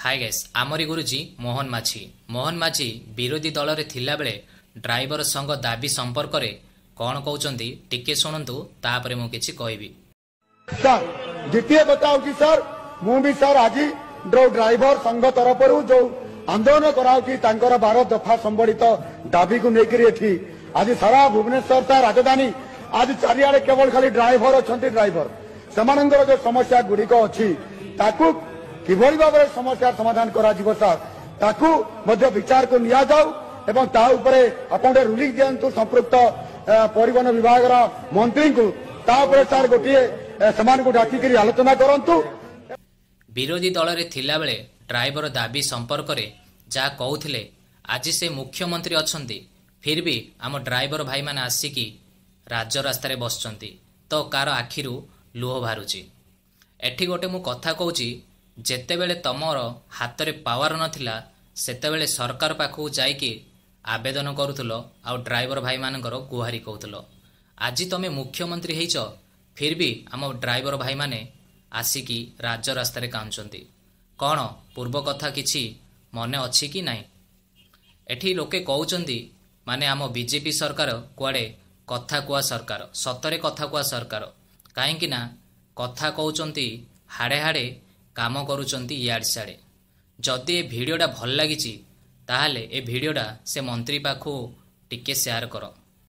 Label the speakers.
Speaker 1: Hi guys Amri गुरुजी मोहन माझी विरोधी दल रे थिला बेले ड्राइवर संग दाबी संपर्क रे कौन कहउचंदी टिके सुनंतु तापरे मु किछि कहबी।
Speaker 2: सर द्वितीय बताओ कि सर मु भी सर आज ड्राइवर संघ तरफ जो आंदोलन कराऊ कि 12 दफा संबंधित दाबी को लेकर एठी आज सारा भुवनेश्वर सर राजधानी आज चारिआडे केवल खाली ड्राइवर अच्छा ड्राइवर सेमानंकर जो समस्या गुड़िक अच्छी ताकू किभली भाव में समस्या समाधान करा जीवो सर ताकू मध्य विचार को निया जाऊ एवं ता उपरे आपण रुलिंग दियंतु संपृक्त परिवहन विभाग मंत्री को ता उपरे सर गोटे समान को डाकी करी आलोचना करंतु।
Speaker 1: विरोधी दल रे थिला बेले ड्राइवर दाबी संपर्क रे जा कहउथिले आज से मुख्यमंत्री अछंती फिर भी आम ड्राइवर भाई माने आसिकी राज्य रास्ता रे बसचंती तो कार आखिरु लुह बाहरुची। एठी गोटे मु कथा कहूची जेतेबेले तमर हाथ रे पावर नथिला सेतेबेले सरकार पाखु जाइकी आवेदन करूथलो आ ड्राइवर भाई मानकर गुहारी कहूथलो। आज तमे मुख्यमंत्री हेइच फिर भी आम ड्राइवर भाई माने आसिकी राज्य रास्ता रे कांचंती कौन पूर्व कथा किछि मने अछि कि नाही। एठी लोके कहउचंदी माने आम बीजेपी सरकार कुआडे कथा कुआ सरकार सतरे कथा कुआ सरकार काहेकि ना कथा कहउचंती हाड़े हाड़े काम करूचंती याड साड़े। जदि ए भिडियोटा भल लागिछि ताहाले ए भिडियोटा से मंत्री पाखु टिके शेयर करो।